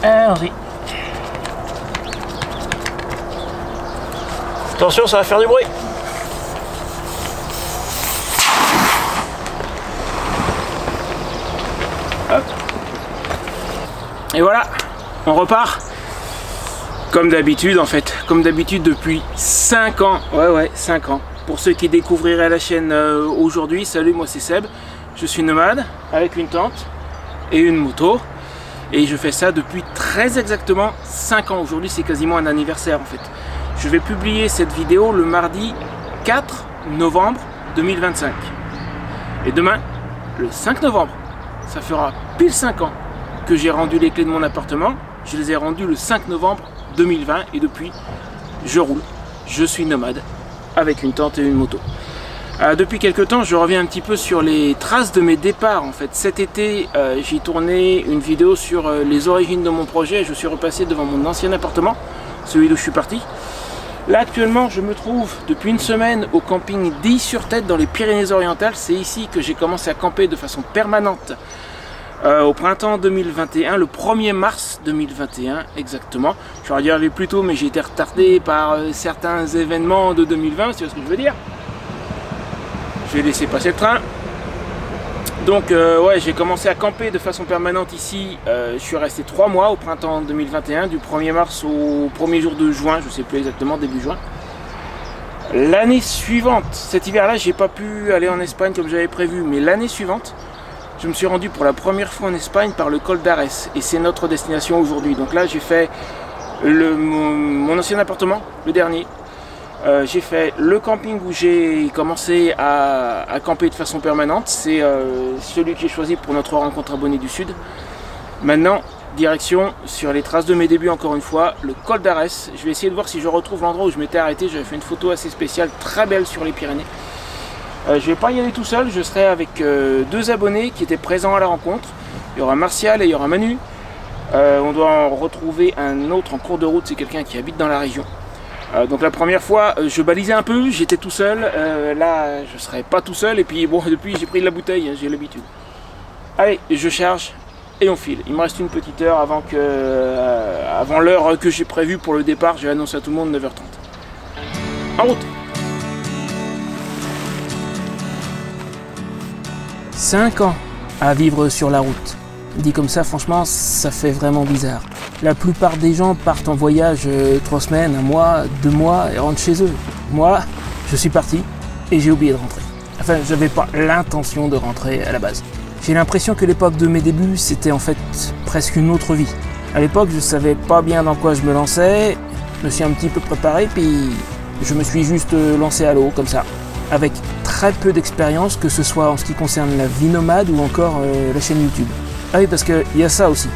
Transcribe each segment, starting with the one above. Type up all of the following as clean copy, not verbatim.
Allons-y. Attention, ça va faire du bruit. Hop. Et voilà, on repart. Comme d'habitude en fait, comme d'habitude depuis 5 ans. Ouais, 5 ans. Pour ceux qui découvriraient la chaîne aujourd'hui, salut, moi c'est Seb. Je suis nomade avec une tente et une moto. Et je fais ça depuis très exactement 5 ans. Aujourd'hui c'est quasiment un anniversaire en fait. Je vais publier cette vidéo le mardi 4 novembre 2025. Et demain, le 5 novembre, ça fera pile 5 ans que j'ai rendu les clés de mon appartement. Je les ai rendues le 5 novembre 2020 et depuis, je roule. Je suis nomade avec une tente et une moto. Depuis quelques temps, je reviens un petit peu sur les traces de mes départs. En fait, cet été, j'ai tourné une vidéo sur les origines de mon projet. Je suis repassé devant mon ancien appartement, celui d'où je suis parti. Là, actuellement, je me trouve depuis une semaine au camping d'Ille-sur-Tête dans les Pyrénées-Orientales. C'est ici que j'ai commencé à camper de façon permanente au printemps 2021, le 1er mars 2021 exactement. J'aurais dû arriver plus tôt, mais j'ai été retardé par certains événements de 2020, tu vois ce que je veux dire. Je vais laisser passer le train. Donc ouais, j'ai commencé à camper de façon permanente ici. Je suis resté 3 mois au printemps 2021, du 1er mars au 1er jour de juin, je ne sais plus exactement, début juin. L'année suivante, cet hiver-là, j'ai pas pu aller en Espagne comme j'avais prévu, mais l'année suivante, je me suis rendu pour la première fois en Espagne par le col d'Ares, et c'est notre destination aujourd'hui. Donc là, j'ai fait mon ancien appartement, le dernier. J'ai fait le camping où j'ai commencé à camper de façon permanente. C'est celui que j'ai choisi pour notre rencontre abonnée du Sud. Maintenant, direction sur les traces de mes débuts encore une fois, le col d'Ares. Je vais essayer de voir si je retrouve l'endroit où je m'étais arrêté. J'avais fait une photo assez spéciale, très belle sur les Pyrénées. Je ne vais pas y aller tout seul, je serai avec 2 abonnés qui étaient présents à la rencontre. Il y aura Martial et il y aura Manu. On doit en retrouver un autre en cours de route, c'est quelqu'un qui habite dans la région. Donc la première fois, je balisais un peu, j'étais tout seul. Là, je ne serai pas tout seul. Et puis bon, depuis, j'ai pris de la bouteille, hein, j'ai l'habitude. Allez, je charge et on file. Il me reste une petite heure avant l'heure que j'ai prévue pour le départ. J'ai annoncé à tout le monde 9h30. En route! 5 ans à vivre sur la route. Dit comme ça, franchement, ça fait vraiment bizarre. La plupart des gens partent en voyage 3 semaines, 1 mois, 2 mois et rentrent chez eux. Moi, je suis parti et j'ai oublié de rentrer. Enfin, j'avais pas l'intention de rentrer à la base. J'ai l'impression que l'époque de mes débuts, c'était en fait presque une autre vie. À l'époque, je savais pas bien dans quoi je me lançais. Je me suis un petit peu préparé, puis je me suis juste lancé à l'eau comme ça, avec très peu d'expérience, que ce soit en ce qui concerne la vie nomade ou encore la chaîne YouTube. Ah oui, parce qu'il y a ça aussi.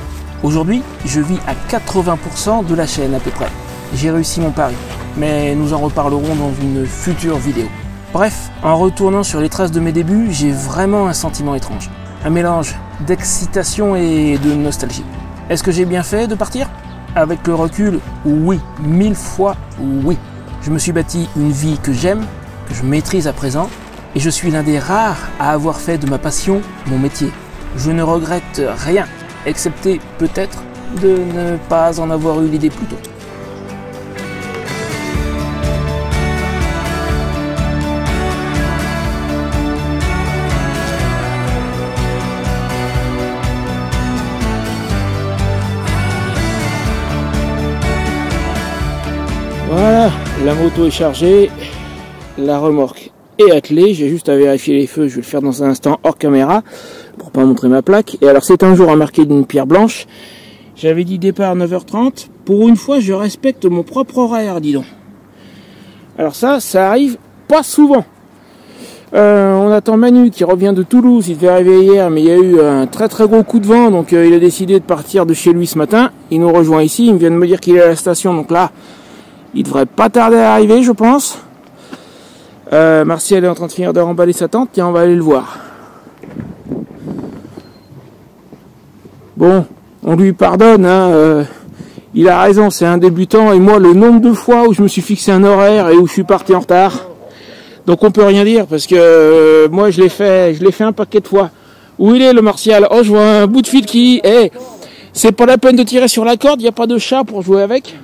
Aujourd'hui, je vis à 80% de la chaîne à peu près. J'ai réussi mon pari, mais nous en reparlerons dans une future vidéo. Bref, en retournant sur les traces de mes débuts, j'ai vraiment un sentiment étrange. Un mélange d'excitation et de nostalgie. Est-ce que j'ai bien fait de partir? Avec le recul, oui, 1000 fois oui. Je me suis bâti une vie que j'aime, que je maîtrise à présent, et je suis l'un des rares à avoir fait de ma passion mon métier. Je ne regrette rien, excepté peut-être de ne pas en avoir eu l'idée plus tôt. Voilà, la moto est chargée, la remorque est attelée, j'ai juste à vérifier les feux, je vais le faire dans un instant hors caméra pour pas montrer ma plaque. Et alors c'est un jour à marquer d'une pierre blanche. J'avais dit départ à 9h30, pour une fois je respecte mon propre horaire, dis donc. Alors ça arrive pas souvent. On attend Manu qui revient de Toulouse, il devait arriver hier mais il y a eu un très gros coup de vent, donc il a décidé de partir de chez lui ce matin. Il nous rejoint ici, il vient de me dire qu'il est à la station, donc là il devrait pas tarder à arriver je pense. Martial est en train de finir de remballer sa tente, tiens on va aller le voir. Bon, on lui pardonne, hein, il a raison, c'est un débutant, et moi le nombre de fois où je me suis fixé un horaire et où je suis parti en retard, donc on peut rien dire parce que moi je l'ai fait un paquet de fois. Où il est le Martial? Oh, je vois un bout de fil qui... C'est pas la peine de tirer sur la corde, il n'y a pas de chat pour jouer avec.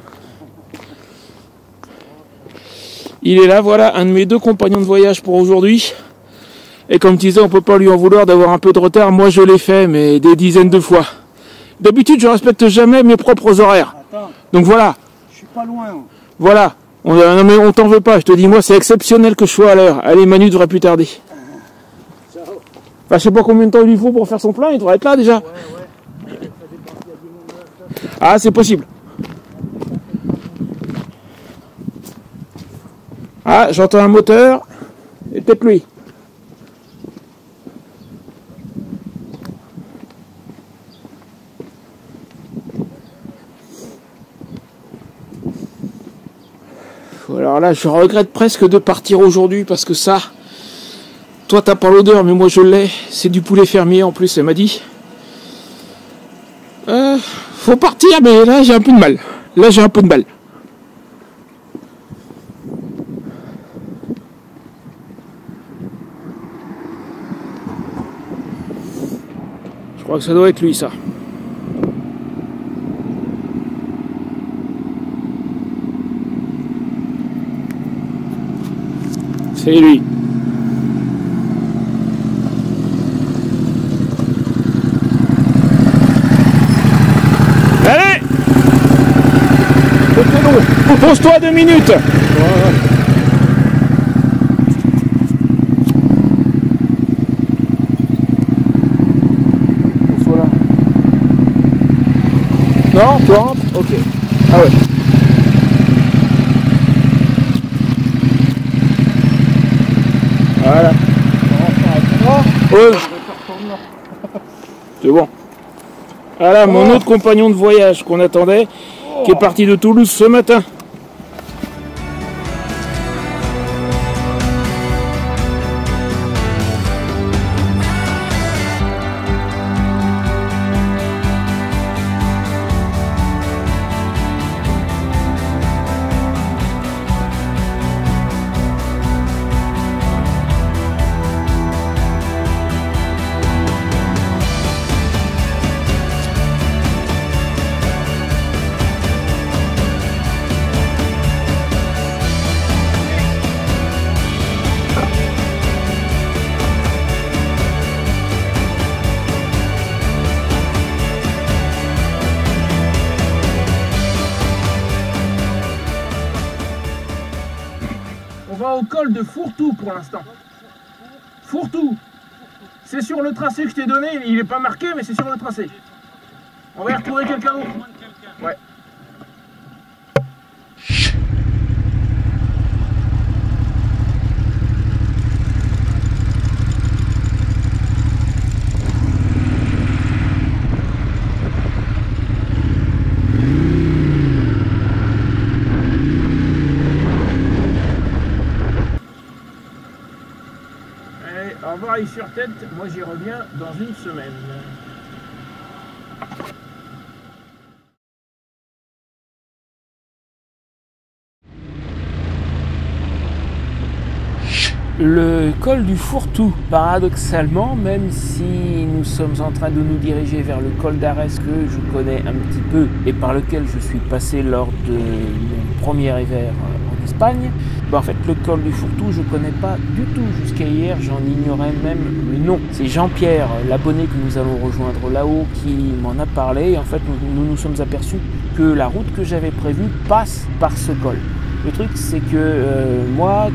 Il est là, voilà, un de mes 2 compagnons de voyage pour aujourd'hui. Et comme je disais, on peut pas lui en vouloir d'avoir un peu de retard. Moi, je l'ai fait, mais des dizaines de fois. D'habitude, je respecte jamais mes propres horaires. Attends, Donc voilà. je suis pas loin. Voilà. Non mais on t'en veut pas, je te dis, moi, c'est exceptionnel que je sois à l'heure. Allez, Manu devrait plus tarder. Ciao. Enfin, je sais pas combien de temps il lui faut pour faire son plein, il devrait être là déjà. Ouais. Ça dépend s'il y a du monde là. Ah, c'est possible. Ah, j'entends un moteur. Et peut-être lui. Alors là, je regrette presque de partir aujourd'hui parce que ça, toi t'as pas l'odeur, mais moi je l'ai. C'est du poulet fermier en plus, elle m'a dit. Faut partir, mais là j'ai un peu de mal. Je crois que ça doit être lui, ça. C'est lui. Allez! C'était long. Pose-toi 2 minutes. Ouais. Pose-toi là. Non, tu rentres? Ok. Ah ouais. Voilà. C'est bon. Voilà mon autre compagnon de voyage qu'on attendait, qui est parti de Toulouse ce matin. On va au col de Fourtou pour l'instant. Fourtou. C'est sur le tracé que je t'ai donné, il n'est pas marqué mais c'est sur le tracé. On va y retrouver quelqu'un d'autre. Ouais. Au revoir les sur tête, moi j'y reviens dans une semaine. Le col du Fourtou, paradoxalement, même si nous sommes en train de nous diriger vers le col d'Arès que je connais un petit peu et par lequel je suis passé lors de mon premier hiver en Espagne, en fait le col du Fourtou je ne connais pas du tout jusqu'à hier, j'en ignorais même le nom. C'est Jean-Pierre, l'abonné que nous allons rejoindre là-haut, qui m'en a parlé. En fait nous nous sommes aperçus que la route que j'avais prévue passe par ce col. Le truc, c'est que moi,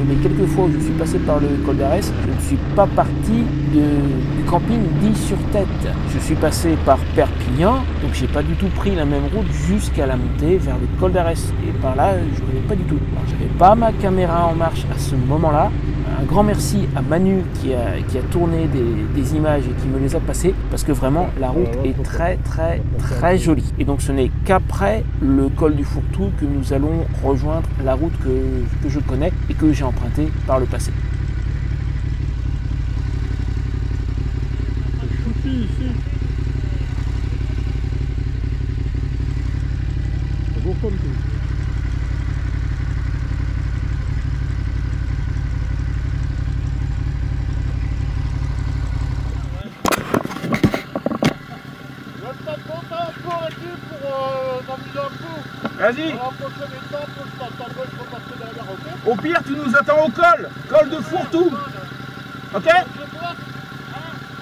les quelques fois où je suis passé par le col d'Arès, je ne suis pas parti du camping dit sur tête. Je suis passé par Perpignan, donc j'ai pas du tout pris la même route jusqu'à la montée vers le col d'Arès. Et par là, je ne connais pas du tout. Je n'avais pas ma caméra en marche à ce moment-là. Un grand merci à Manu qui a tourné des images et qui me les a passées, parce que vraiment la route est très très très jolie. Et donc ce n'est qu'après le col du Fourtou que nous allons rejoindre la route que je connais et que j'ai empruntée par le passé. Ici. C'est beau comme tout. Content. tranquille pour m'amuser un peu. Vas-y. À la prochaine étape, je t'attendrai, je repasserai derrière, ok? Au pire, tu nous attends au col. Col de Fourtou. Ok? Je vais boire.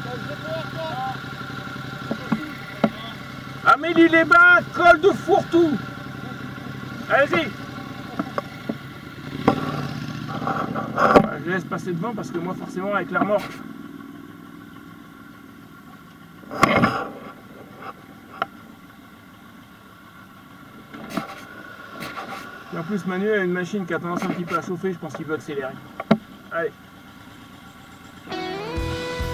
Je vais boire, toi. Amélie-les-Bains, col de Fourtou. Allez-y. Je laisse passer devant parce que moi, forcément, avec la remorque. Et en plus, Manu a une machine qui a tendance un petit peu à chauffer, je pense qu'il veut accélérer. Allez.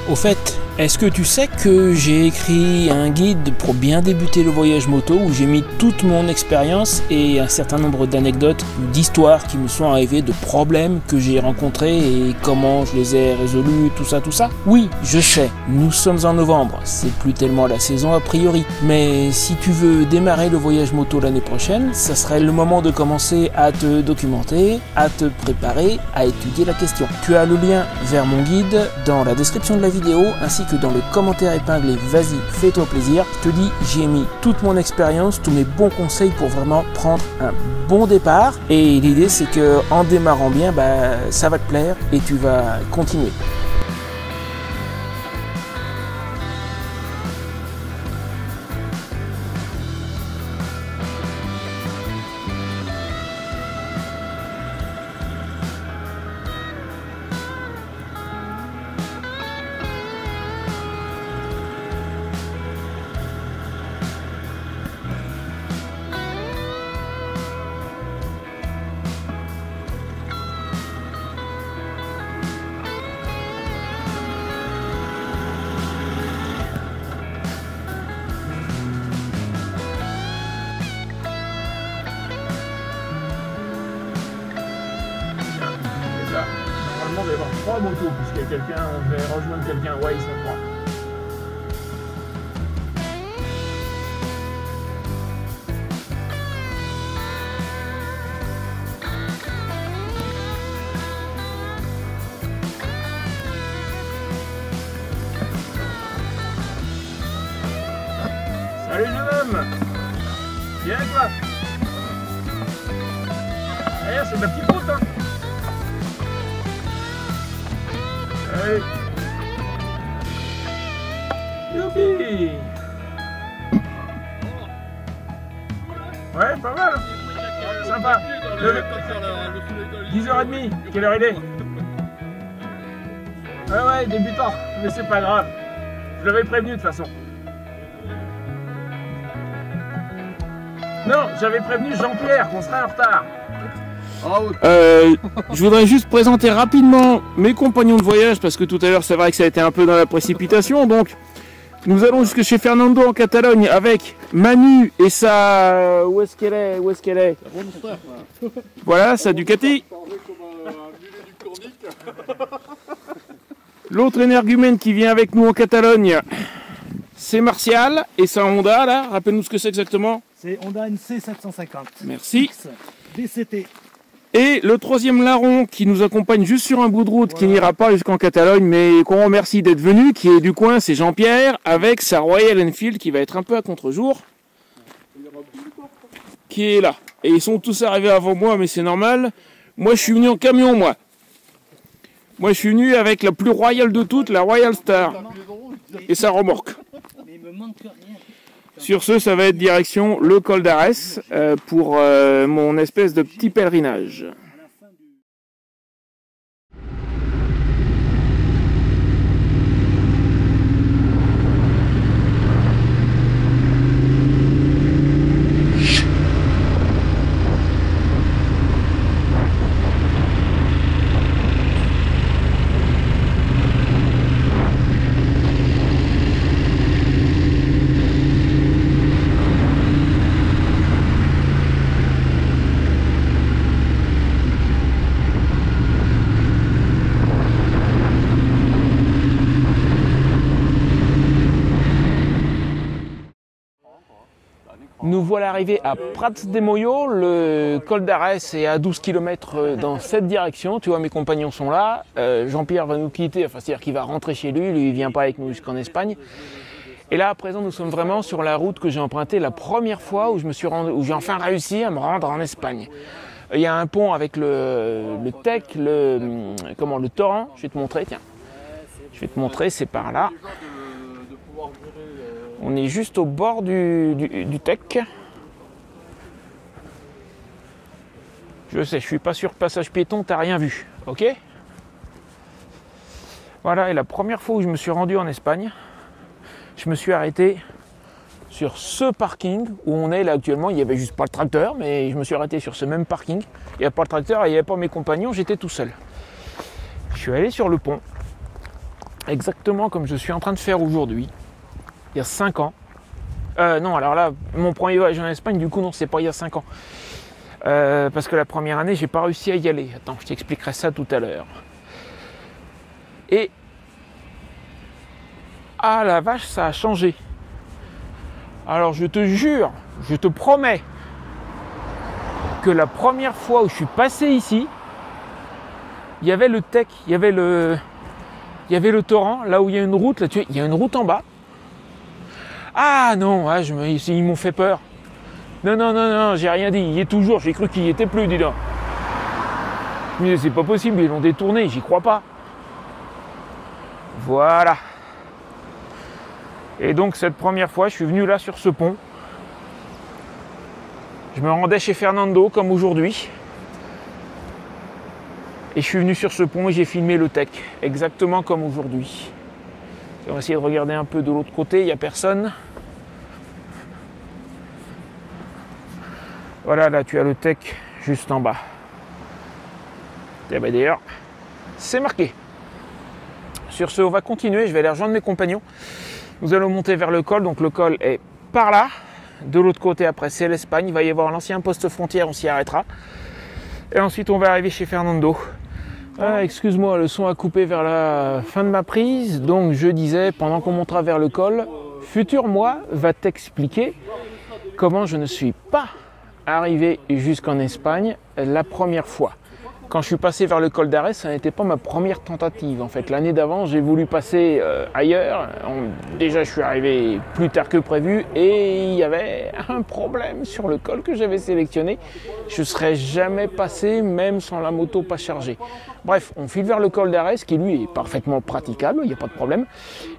Au fait, est-ce que tu sais que j'ai écrit un guide pour bien débuter le voyage moto où j'ai mis toute mon expérience et un certain nombre d'anecdotes, d'histoires qui me sont arrivées, de problèmes que j'ai rencontrés et comment je les ai résolus, tout ça. Oui, je sais, nous sommes en novembre, c'est plus tellement la saison a priori. Mais si tu veux démarrer le voyage moto l'année prochaine, ça serait le moment de commencer à te documenter, à te préparer, à étudier la question. Tu as le lien vers mon guide dans la description de la vidéo ainsi que dans le commentaire épinglé. Vas-y, fais-toi plaisir. Je te dis, j'y ai mis toute mon expérience, tous mes bons conseils pour vraiment prendre un bon départ. Et l'idée, c'est que en démarrant bien, ça va te plaire et tu vas continuer. Normalement, il va y avoir 3 motos, puisqu'il y a quelqu'un, on devait rejoindre quelqu'un. Ouais, ils sont 3. Salut jeune homme. Viens toi. D'ailleurs, c'est ma petite route, hein. Allez. Youpi. Ouais, pas mal. Sympa. 10h30. Quelle heure il est? Ouais, débutant. Mais c'est pas grave. Je l'avais prévenu de toute façon. Non, j'avais prévenu Jean-Pierre qu'on serait en retard. Je voudrais juste présenter rapidement mes compagnons de voyage parce que tout à l'heure c'est vrai que ça a été un peu dans la précipitation. Donc nous allons jusque chez Fernando en Catalogne avec Manu et sa... Où est-ce qu'elle est? Voilà, sa Ducati. L'autre énergumène qui vient avec nous en Catalogne, c'est Martial et sa Honda là. Rappelle-nous ce que c'est exactement. C'est Honda NC 750. Merci. X DCT. Et le troisième larron qui nous accompagne juste sur un bout de route, qui n'ira pas jusqu'en Catalogne, mais qu'on remercie d'être venu, qui est du coin, c'est Jean-Pierre, avec sa Royal Enfield qui va être un peu à contre-jour, qui est là. Et ils sont tous arrivés avant moi, mais c'est normal. Moi, je suis venu en camion, moi. Moi, je suis venu avec la plus royale de toutes, la Royal Star, et sa remorque. Mais il me manque rien. Sur ce, ça va être direction le col d'Arès pour mon espèce de petit pèlerinage. Nous voilà arrivés à Prats de Moyo, le col d'Arès est à 12 km dans cette direction, tu vois mes compagnons sont là, Jean-Pierre va nous quitter, enfin c'est-à-dire qu'il va rentrer chez lui, il vient pas avec nous jusqu'en Espagne. Et là, à présent, nous sommes vraiment sur la route que j'ai empruntée la première fois où j'ai enfin réussi à me rendre en Espagne. Il y a un pont avec le Tech, le torrent. Je vais te montrer, tiens. Je vais te montrer, c'est par là. On est juste au bord du Tech. Je sais, je suis pas sur passage piéton, t'as rien vu, ok? Voilà, et la première fois où je me suis rendu en Espagne, je me suis arrêté sur ce parking où on est là actuellement. Il n'y avait juste pas le tracteur, mais je me suis arrêté sur ce même parking. Il n'y avait pas le tracteur, il n'y avait pas mes compagnons, j'étais tout seul. Je suis allé sur le pont, exactement comme je suis en train de faire aujourd'hui, il y a 5 ans. Non, alors là, mon premier voyage en Espagne, du coup, non, c'est pas il y a 5 ans. Parce que la première année, j'ai pas réussi à y aller. Attends, je t'expliquerai ça tout à l'heure. Et ah la vache, ça a changé. Alors je te jure, je te promets que la première fois où je suis passé ici, il y avait le Tech, il y avait le torrent, là où il y a une route, là, il y a une route en bas. Ah non, ah, ils m'ont fait peur. Non, j'ai rien dit, il y est toujours, j'ai cru qu'il y était plus, dis donc. Mais c'est pas possible, ils l'ont détourné, j'y crois pas. Voilà. Et donc cette première fois, je suis venu là sur ce pont. Je me rendais chez Fernando comme aujourd'hui. Et je suis venu sur ce pont et j'ai filmé le Tech, exactement comme aujourd'hui. On va essayer de regarder un peu de l'autre côté, il n'y a personne. Voilà, là tu as le Tech juste en bas. Et ben d'ailleurs, c'est marqué. Sur ce, on va continuer, je vais aller rejoindre mes compagnons. Nous allons monter vers le col, donc le col est par là. De l'autre côté, après, c'est l'Espagne. Il va y avoir l'ancien poste frontière, on s'y arrêtera. Et ensuite, on va arriver chez Fernando. Ah, excuse-moi, le son a coupé vers la fin de ma prise. Donc, je disais, pendant qu'on montera vers le col, futur moi va t'expliquer comment je ne suis pas arrivé jusqu'en Espagne la première fois. Quand je suis passé vers le col d'Arès, ça n'était pas ma première tentative. En fait, l'année d'avant, j'ai voulu passer ailleurs. Déjà, je suis arrivé plus tard que prévu et il y avait un problème sur le col que j'avais sélectionné. Je ne serais jamais passé, même sans la moto pas chargée. Bref, on file vers le col d'Arès, qui lui est parfaitement praticable, il n'y a pas de problème.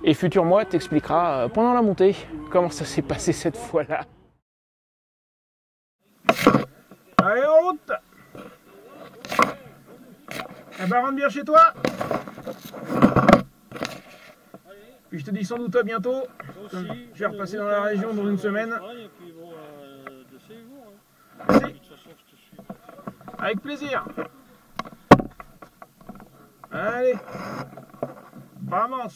Et futur moi t'expliquera pendant la montée comment ça s'est passé cette fois-là. Allez, en route! Eh ben, rentre bien chez toi. Puis je te dis sans doute à bientôt. Je vais repasser dans la région dans une semaine. Merci. Avec plaisir. Allez. Vamos.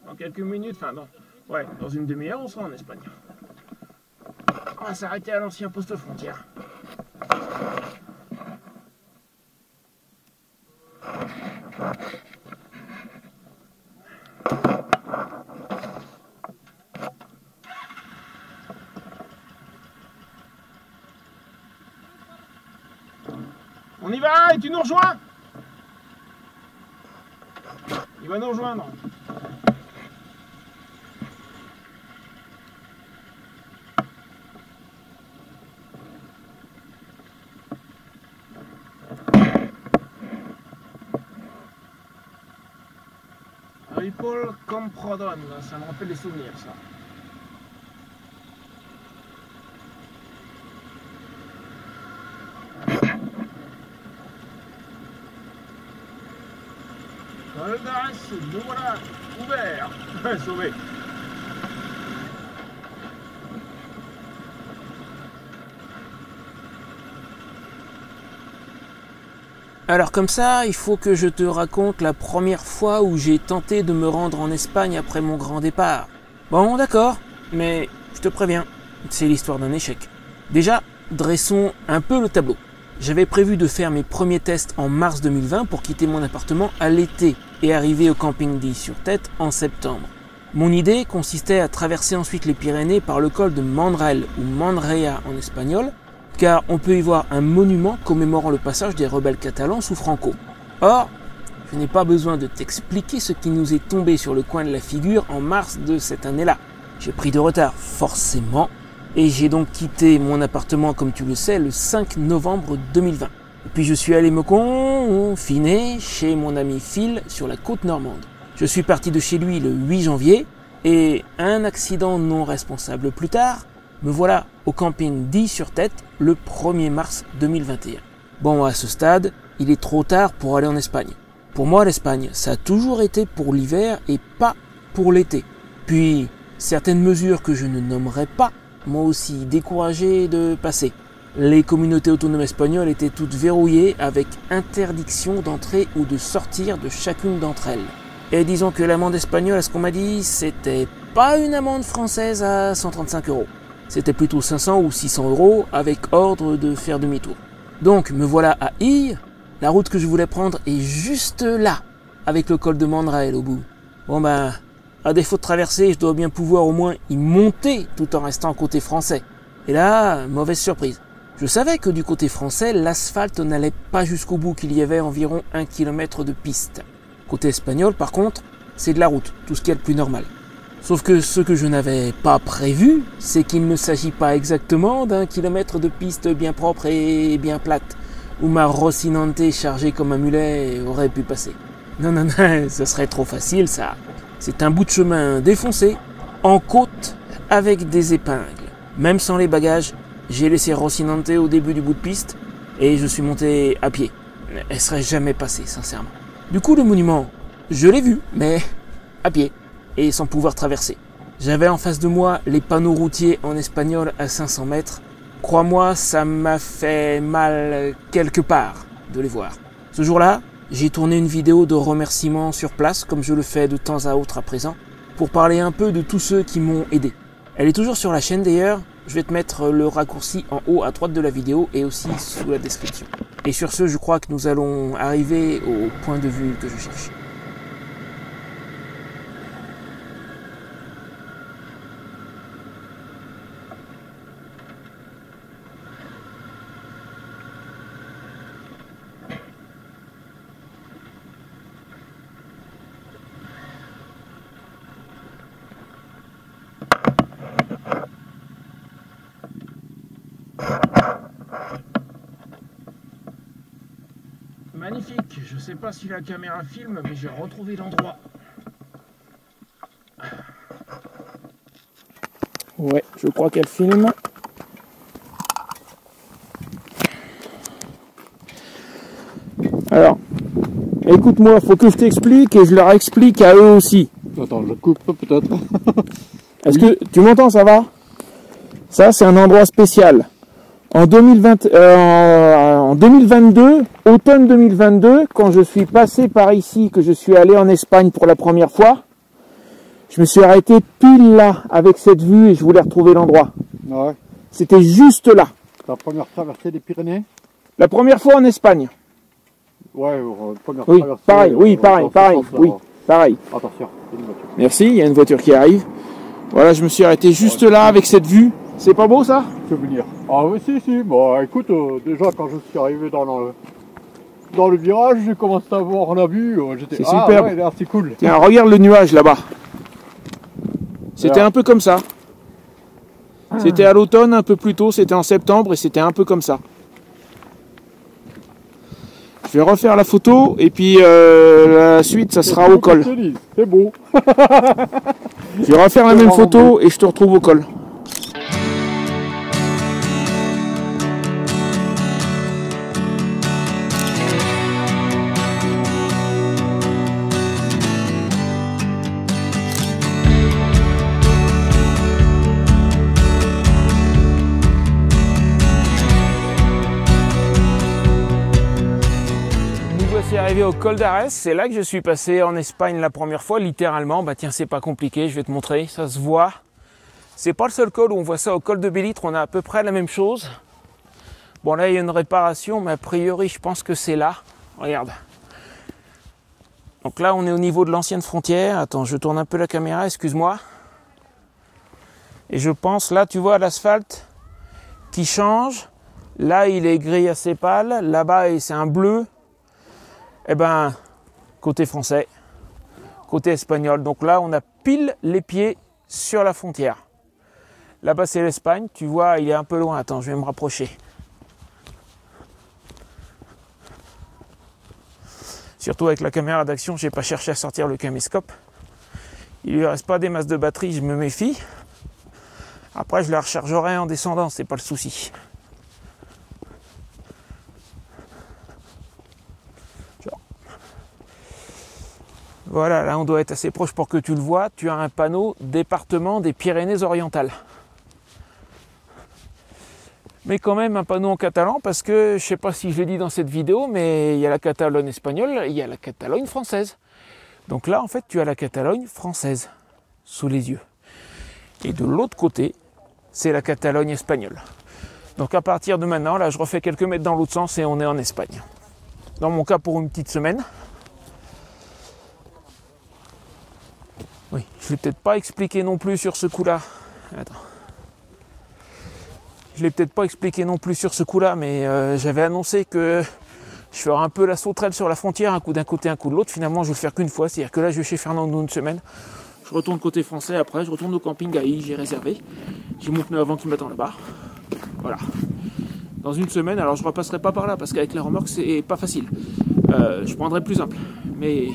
Dans quelques minutes, enfin non. Ouais, dans une demi-heure, on sera en Espagne. On va s'arrêter à l'ancien poste frontière. On y va et tu nous rejoins? Il va nous rejoindre. Ripoll Camprodon, ça me rappelle des souvenirs ça. Col d'Arès, nous voilà ouvert, sauvé. Alors comme ça, il faut que je te raconte la première fois où j'ai tenté de me rendre en Espagne après mon grand départ. Bon, d'accord, mais je te préviens, c'est l'histoire d'un échec. Déjà, dressons un peu le tableau. J'avais prévu de faire mes premiers tests en mars 2020 pour quitter mon appartement à l'été et arriver au camping d'Is-sur-Tête en septembre. Mon idée consistait à traverser ensuite les Pyrénées par le col de Mandrell ou Mandrea en espagnol, car on peut y voir un monument commémorant le passage des rebelles catalans sous Franco. Or, je n'ai pas besoin de t'expliquer ce qui nous est tombé sur le coin de la figure en mars de cette année-là. J'ai pris de retard, forcément, et j'ai donc quitté mon appartement, comme tu le sais, le 5 novembre 2020. Et puis je suis allé me confiner chez mon ami Phil sur la côte normande. Je suis parti de chez lui le 8 janvier, et un accident non responsable plus tard, me voilà au camping d'Ille-sur-Tête le 1er mars 2021. Bon, à ce stade, il est trop tard pour aller en Espagne. Pour moi, l'Espagne, ça a toujours été pour l'hiver et pas pour l'été. Puis, certaines mesures que je ne nommerai pas m'ont aussi découragé de passer. Les communautés autonomes espagnoles étaient toutes verrouillées avec interdiction d'entrer ou de sortir de chacune d'entre elles. Et disons que l'amende espagnole, à ce qu'on m'a dit, c'était pas une amende française à 135 €. C'était plutôt 500 ou 600 € avec ordre de faire demi-tour. Donc me voilà à Ille, la route que je voulais prendre est juste là, avec le col de Mandrail au bout. Bon ben, à défaut de traverser, je dois bien pouvoir au moins y monter tout en restant côté français. Et là, mauvaise surprise. Je savais que du côté français, l'asphalte n'allait pas jusqu'au bout, qu'il y avait environ 1 km de piste. Côté espagnol, par contre, c'est de la route, tout ce qui est le plus normal. Sauf que ce que je n'avais pas prévu, c'est qu'il ne s'agit pas exactement d'1 kilomètre de piste bien propre et bien plate, où ma Rocinante chargée comme un mulet aurait pu passer. Non, non, non, ce serait trop facile ça. C'est un bout de chemin défoncé, en côte, avec des épingles. Même sans les bagages, j'ai laissé Rocinante au début du bout de piste, et je suis monté à pied. Elle serait jamais passée, sincèrement. Du coup, le monument, je l'ai vu, mais à pied, et sans pouvoir traverser. J'avais en face de moi les panneaux routiers en espagnol à 500 mètres. Crois-moi, ça m'a fait mal quelque part de les voir. Ce jour-là, j'ai tourné une vidéo de remerciements sur place, comme je le fais de temps à autre à présent, pour parler un peu de tous ceux qui m'ont aidé. Elle est toujours sur la chaîne d'ailleurs, je vais te mettre le raccourci en haut à droite de la vidéo et aussi sous la description. Et sur ce, je crois que nous allons arriver au point de vue que je cherche. Magnifique, je sais pas si la caméra filme, mais j'ai retrouvé l'endroit. Ouais, je crois qu'elle filme. Alors, écoute-moi, faut que je t'explique et je leur explique à eux aussi. Attends, je coupe peut-être. Est-ce que tu m'entends, ça va? Ça, c'est un endroit spécial. En 2022, automne 2022, quand je suis passé par ici, que je suis allé en Espagne pour la première fois, je me suis arrêté pile là, avec cette vue, et je voulais retrouver l'endroit. Ouais. C'était juste là. Ta première traversée des Pyrénées? La première fois en Espagne. Ouais, première Oui, traversée. pareil, oui, pareil, oui, pareil. Attention, c'est une voiture. Merci, il y a une voiture qui arrive. Voilà, je me suis arrêté juste là, avec cette vue. C'est pas beau, ça? Souvenir. Ah oui, si. Bon, écoute, déjà quand je suis arrivé dans le virage, j'ai commencé à voir la vue. J'étais C'est superbe. Ouais, c'est cool. Tiens, regarde le nuage là-bas. C'était un peu comme ça. C'était à l'automne, un peu plus tôt, c'était en septembre et c'était un peu comme ça. Je vais refaire la photo et puis la suite, ça sera au col. C'est beau. Je vais refaire la même photo et je te retrouve au col. Arrivé au col d'Ares, c'est là que je suis passé en Espagne la première fois, littéralement. Bah tiens, c'est pas compliqué, je vais te montrer, ça se voit. C'est pas le seul col où on voit ça. Au col de Bellitre, on a à peu près la même chose. Bon, là il y a une réparation, mais a priori je pense que c'est là. Regarde. Donc là on est au niveau de l'ancienne frontière. Attends, je tourne un peu la caméra, excuse-moi. Et je pense, là tu vois l'asphalte qui change. Là il est gris assez pâle, là-bas c'est un bleu. Eh ben, côté français, côté espagnol. Donc là, on a pile les pieds sur la frontière. Là-bas, c'est l'Espagne. Tu vois, il est un peu loin. Attends, je vais me rapprocher. Surtout avec la caméra d'action, je n'ai pas cherché à sortir le caméscope. Il lui reste pas des masses de batterie, je me méfie. Après, je la rechargerai en descendant, c'est pas le souci. Voilà, là on doit être assez proche pour que tu le vois. Tu as un panneau département des Pyrénées-Orientales. Mais quand même un panneau en catalan parce que, je sais pas si je l'ai dit dans cette vidéo, mais il y a la Catalogne espagnole, il y a la Catalogne française. Donc là, en fait, tu as la Catalogne française sous les yeux. Et de l'autre côté, c'est la Catalogne espagnole. Donc à partir de maintenant, là, je refais quelques mètres dans l'autre sens et on est en Espagne. Dans mon cas, pour une petite semaine. Oui, je ne l'ai peut-être pas expliqué non plus sur ce coup-là. Attends. Je ne l'ai peut-être pas expliqué non plus sur ce coup-là, mais j'avais annoncé que je ferai un peu la sauterelle sur la frontière, un coup d'un côté, un coup de l'autre. Finalement, je vais le faire qu'une fois, c'est-à-dire que là, je vais chez Fernando une semaine. Je retourne côté français, après, je retourne au camping à I, j'ai réservé. J'ai mon pneu avant qui m'attend là-bas. Voilà. Dans une semaine, alors je ne repasserai pas par là, parce qu'avec la remorque, c'est pas facile. Je prendrai plus simple. Mais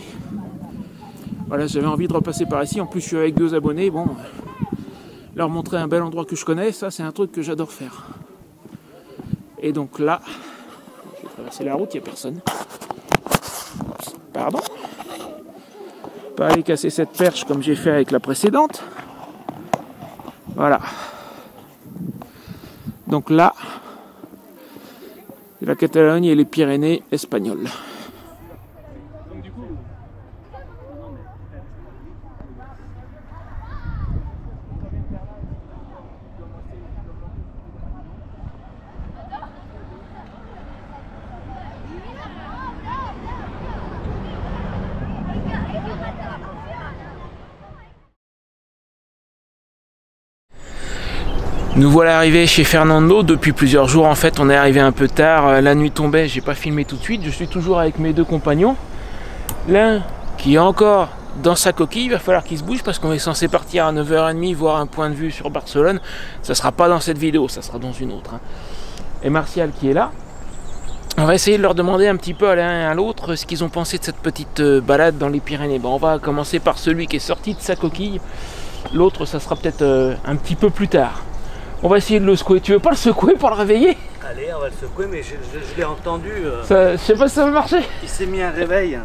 voilà, j'avais envie de repasser par ici. En plus, je suis avec 2 abonnés. Bon, leur montrer un bel endroit que je connais, ça, c'est un truc que j'adore faire. Et donc là, je vais traverser la route, il n'y a personne. Pardon. Pas aller casser cette perche comme j'ai fait avec la précédente. Voilà. Donc là, c'est la Catalogne et les Pyrénées espagnoles. Nous voilà arrivés chez Fernando depuis plusieurs jours. En fait, on est arrivé un peu tard. La nuit tombait, j'ai pas filmé tout de suite. Je suis toujours avec mes 2 compagnons. L'un qui est encore dans sa coquille, il va falloir qu'il se bouge parce qu'on est censé partir à 9h30 voir un point de vue sur Barcelone. Ça sera pas dans cette vidéo, ça sera dans une autre. Et Martial qui est là. On va essayer de leur demander un petit peu à l'un et à l'autre ce qu'ils ont pensé de cette petite balade dans les Pyrénées. Bon, on va commencer par celui qui est sorti de sa coquille. L'autre, ça sera peut-être un petit peu plus tard. On va essayer de le secouer. Tu veux pas le secouer pour le réveiller? Allez, on va le secouer, mais je l'ai entendu. Je sais pas si ça va marcher. Il s'est mis un réveil.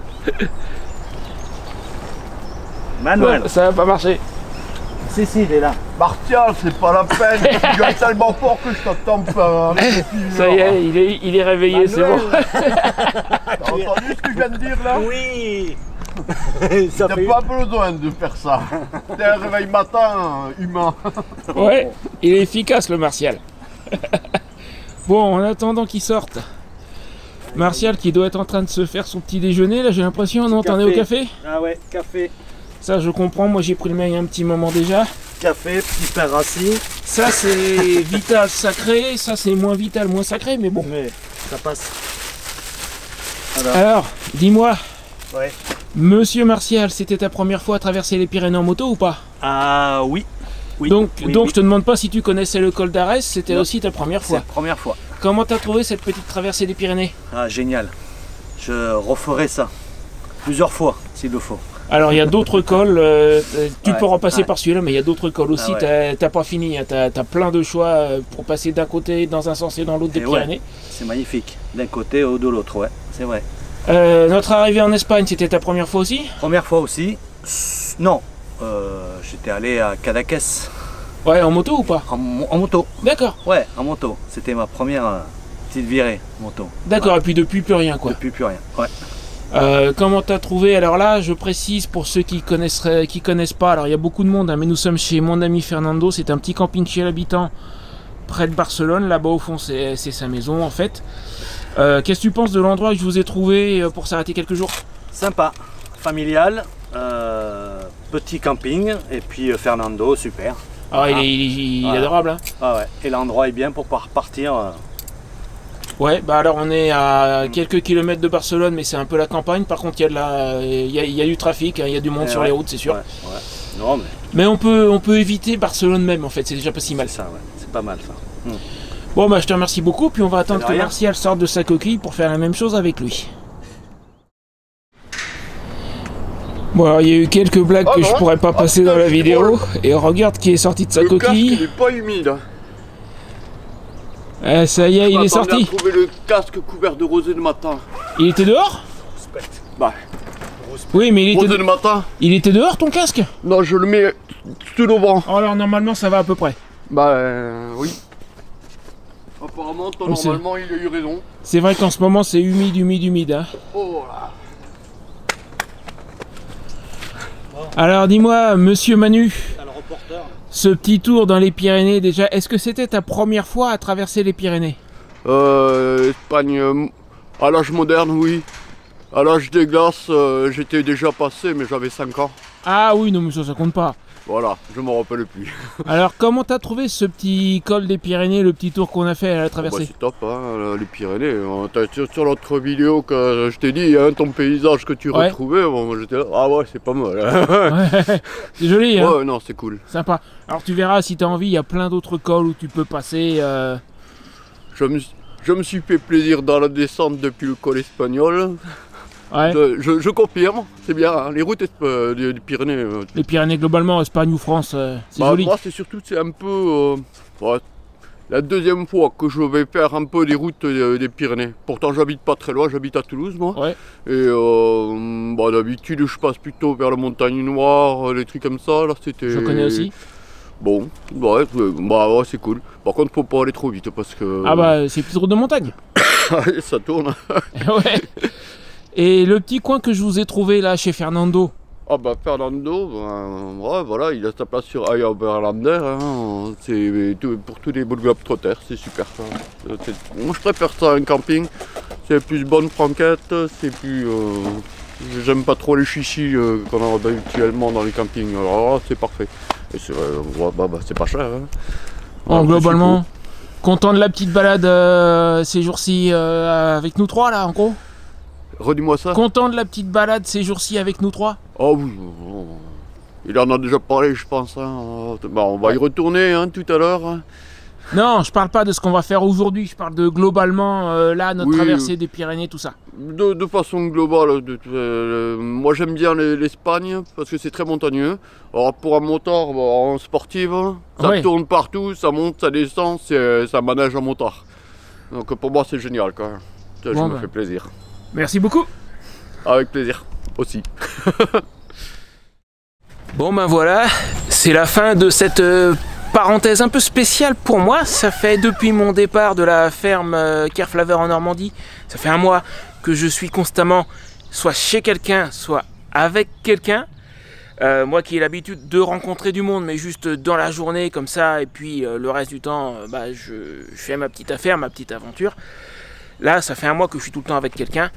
Manuel. Ouais, ça va pas marcher. Si, il est là. Martial, c'est pas la peine. Tu gueules tellement fort que je t'entends pas. Ça y est, il est réveillé, c'est bon. T'as entendu ce que je viens de dire là? Oui. T'as pas besoin de faire ça. T'es un réveil matin humain. Ouais, il est efficace le Martial. Bon, en attendant qu'il sorte, Martial qui doit être en train de se faire son petit déjeuner, là j'ai l'impression, non? T'en es au café? Ah ouais, café. Ça je comprends, moi j'ai pris le mien il y a un petit moment déjà. Café, petit pain rassis. Ça c'est vital sacré, ça c'est moins vital, moins sacré, mais bon. Mais ça passe. Voilà. Alors, dis-moi, Ouais. Monsieur Martial, c'était ta première fois à traverser les Pyrénées en moto ou pas? Ah oui. Oui. Donc oui. je te demande pas si tu connaissais le col d'Arès, c'était aussi ta première C'est fois. la première fois. Comment t'as trouvé cette petite traversée des Pyrénées? Ah génial. Je referai ça plusieurs fois s'il le faut. Alors il y a d'autres cols, tu Ouais, peux repasser ouais. par celui-là, mais il y a d'autres cols aussi, Ah t'as pas fini, hein, t'as plein de choix pour passer d'un côté dans un sens et dans l'autre des Et ouais. Pyrénées. C'est magnifique. D'un côté ou de l'autre, ouais. C'est vrai. Notre arrivée en Espagne, c'était ta première fois aussi? Première fois aussi. Non. J'étais allé à Cadaqués Ouais, en moto ou pas? en moto. D'accord, Ouais, en moto. C'était ma première petite virée moto. d'accord, Ouais. et puis depuis plus rien quoi. Depuis plus rien. Ouais. Comment t'as trouvé? Alors là, je précise pour ceux qui connaissent pas, alors il y a beaucoup de monde, hein, mais nous sommes chez mon ami Fernando, c'est un petit camping chez l'habitant près de Barcelone, là-bas au fond c'est sa maison en fait. Qu'est-ce que tu penses de l'endroit que je vous ai trouvé pour s'arrêter quelques jours? Sympa, familial, petit camping, et puis Fernando, super. Ah, il est Voilà. adorable hein. Ah ouais. Et l'endroit est bien pour pouvoir partir. Ouais, bah alors on est à quelques kilomètres de Barcelone, mais c'est un peu la campagne. Par contre, il y a du trafic, hein, il y a du monde sur ouais. les routes, c'est sûr. Ouais, ouais. Non, mais Mais on peut éviter Barcelone même, en fait, c'est déjà pas si mal. c'est ça, ouais. C'est pas mal ça. Bon, bah je te remercie beaucoup, puis on va attendre De que rien. Martial sorte de sa coquille pour faire la même chose avec lui. Bon, alors il y a eu quelques blagues que je pourrais pas passer dans la vidéo, et regarde qui est sorti de sa coquille. est pas humide. Ah, ça y est, il est sorti. Trouver le casque couvert de rosée de matin. Il était dehors? Bah, Oui, mais rosée de matin. il était dehors ton casque? Non, je le mets tout au vent. Oh, alors normalement ça va à peu près. Bah, oui. Apparemment, toi, Oh, c'est- normalement, il a eu raison. C'est vrai qu'en ce moment c'est humide, hein. Oh là. Alors dis-moi, monsieur Manu, ce petit tour dans les Pyrénées déjà, est-ce que c'était ta première fois à traverser les Pyrénées? Espagne, à l'âge moderne, oui. À l'âge des glaces, j'étais déjà passé, mais j'avais 5 ans. Ah oui, non mais ça compte pas. Voilà, je m'en rappelle plus. Alors comment t'as trouvé ce petit col des Pyrénées, le petit tour qu'on a fait à la Bah, traversée? c'est top, hein, les Pyrénées. Sur l'autre vidéo que je t'ai dit, hein, ton paysage que tu Ouais. retrouvais, bon, moi, j'étais là, ah ouais, c'est pas mal. Ouais, c'est joli, hein. Ouais, non, c'est cool. Sympa. Alors tu verras, si t'as envie, il y a plein d'autres cols où tu peux passer. Je me suis fait plaisir dans la descente depuis le col espagnol. Ouais. Je confirme, c'est bien, hein, les routes des Pyrénées. Les Pyrénées globalement, Espagne ou France, c'est Bah, joli. moi, c'est surtout, c'est un peu ouais, la deuxième fois que je vais faire un peu des routes des Pyrénées. Pourtant, j'habite pas très loin, j'habite à Toulouse, moi. Ouais. Et bah, d'habitude, je passe plutôt vers la montagne noire, les trucs comme ça. Là, c'était. Je connais aussi. Bon, ouais, bah ouais, c'est cool. Par contre, faut pas aller trop vite parce que. Ah bah c'est plus route de montagne. ça tourne. Ouais. Et le petit coin que je vous ai trouvé là chez Fernando. Ah bah Fernando, ben, ouais, voilà, il a sa place sur Aya Oberlander, hein, c'est pour tous les Globetrotters, c'est super ça. Moi je préfère ça à un camping, c'est plus bonne franquette, c'est plus... j'aime pas trop les chichis qu'on a habituellement dans les campings, alors là c'est parfait. Et c'est ouais, bah, c'est pas cher. Hein. En Ouais, globalement, content de la petite balade ces jours-ci avec nous trois là en gros. Redis-moi ça. Content de la petite balade ces jours-ci avec nous trois. Oh oui, il en a déjà parlé je pense. Hein. Bah, on va y retourner hein, tout à l'heure. Hein. Non, je parle pas de ce qu'on va faire aujourd'hui, je parle de globalement là notre Oui, traversée des Pyrénées, tout ça. De façon globale, moi j'aime bien l'Espagne parce que c'est très montagneux. Alors pour un motard en sportive, ça Ouais. tourne partout, ça monte, ça descend, ça manège en motard. Donc pour moi c'est génial quand même. Ça, Bon, je me bah. fais plaisir. Merci beaucoup. Avec plaisir aussi. Bon ben voilà, c'est la fin de cette parenthèse un peu spéciale pour moi. Ça fait depuis mon départ de la ferme Kerflaver en Normandie, ça fait un mois que je suis constamment soit chez quelqu'un, soit avec quelqu'un. Moi qui ai l'habitude de rencontrer du monde, mais juste dans la journée comme ça, et puis le reste du temps, je fais ma petite affaire, ma petite aventure. Là, ça fait un mois que je suis tout le temps avec quelqu'un.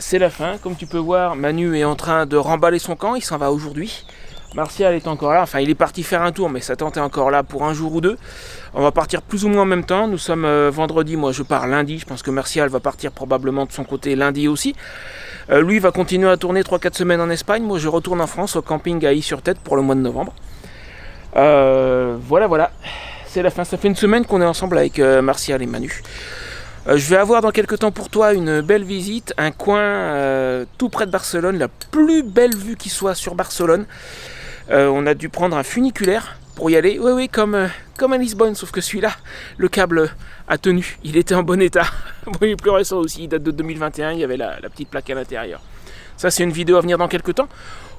C'est la fin. Comme tu peux voir, Manu est en train de remballer son camp. Il s'en va aujourd'hui. Martial est encore là. Enfin, il est parti faire un tour, mais sa tante est encore là pour un jour ou deux. On va partir plus ou moins en même temps. Nous sommes vendredi. Moi, je pars lundi. Je pense que Martial va partir probablement de son côté lundi aussi. Lui va continuer à tourner 3-4 semaines en Espagne. Moi, je retourne en France au camping à Is-sur-Tête pour le mois de novembre. Voilà. C'est la fin. Ça fait une semaine qu'on est ensemble avec Martial et Manu. Je vais avoir dans quelques temps pour toi une belle visite, un coin tout près de Barcelone, la plus belle vue qui soit sur Barcelone. On a dû prendre un funiculaire pour y aller, oui, comme à Lisbonne, sauf que celui-là, le câble a tenu, il était en bon état. Bon, il est plus récent aussi, il date de 2021, il y avait la petite plaque à l'intérieur. Ça, c'est une vidéo à venir dans quelques temps.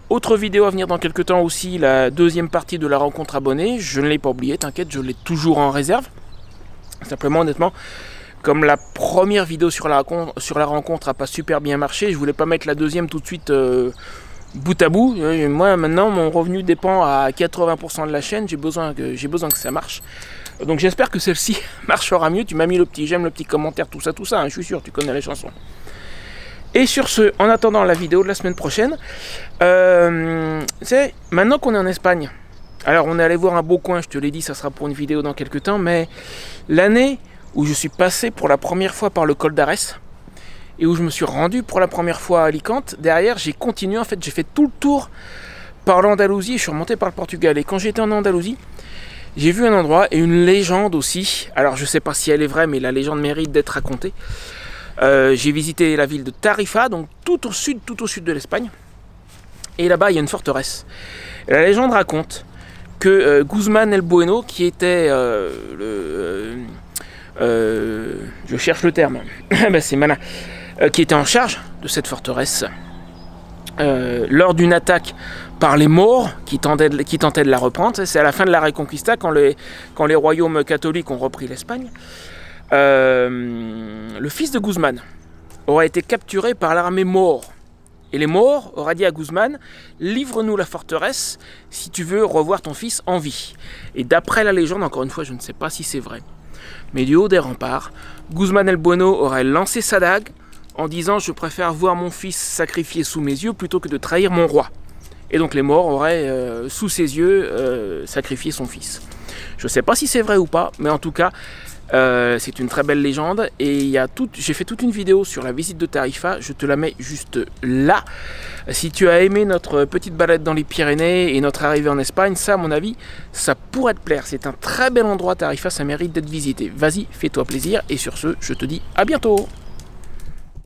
Autre vidéo à venir dans quelques temps aussi, la deuxième partie de la rencontre abonnée. Je ne l'ai pas oublié, t'inquiète, je l'ai toujours en réserve. Simplement, honnêtement, comme la première vidéo sur la rencontre n'a pas super bien marché, je voulais pas mettre la deuxième tout de suite bout à bout. Moi maintenant mon revenu dépend à 80% de la chaîne, j'ai besoin que ça marche. Donc j'espère que celle-ci marchera mieux. Tu m'as mis le petit j'aime, le petit commentaire, tout ça, hein, je suis sûr, tu connais les chansons. Et sur ce, en attendant la vidéo de la semaine prochaine, maintenant qu'on est en Espagne, alors on est allé voir un beau coin, je te l'ai dit, ça sera pour une vidéo dans quelques temps, mais l'année où je suis passé pour la première fois par le col d'Ares et où je me suis rendu pour la première fois à Alicante, derrière j'ai continué, en fait j'ai fait tout le tour par l'Andalousie, je suis remonté par le Portugal. Et quand j'étais en Andalousie, j'ai vu un endroit et une légende aussi. Alors je sais pas si elle est vraie, mais la légende mérite d'être racontée. J'ai visité la ville de Tarifa, donc tout au sud de l'Espagne. Et là-bas, il y a une forteresse. Et la légende raconte que Guzmán el Bueno, qui était je cherche le terme, ben c'est malin, qui était en charge de cette forteresse, lors d'une attaque par les Maures qui tentaient de la reprendre, c'est à la fin de la Reconquista, quand les royaumes catholiques ont repris l'Espagne, le fils de Guzmán aurait été capturé par l'armée Maure. Et les Maures auraient dit à Guzmán, livre-nous la forteresse si tu veux revoir ton fils en vie. Et d'après la légende, encore une fois, je ne sais pas si c'est vrai, mais du haut des remparts, Guzmán el Bueno aurait lancé sa dague en disant « Je préfère voir mon fils sacrifié sous mes yeux plutôt que de trahir mon roi ». Et donc les Maures auraient, sous ses yeux, sacrifié son fils. Je ne sais pas si c'est vrai ou pas, mais en tout cas, c'est une très belle légende. Et j'ai fait toute une vidéo sur la visite de Tarifa, je te la mets juste là. Si tu as aimé notre petite balade dans les Pyrénées et notre arrivée en Espagne, ça à mon avis, ça pourrait te plaire. C'est un très bel endroit Tarifa, ça mérite d'être visité. Vas-y, fais-toi plaisir et sur ce, je te dis à bientôt.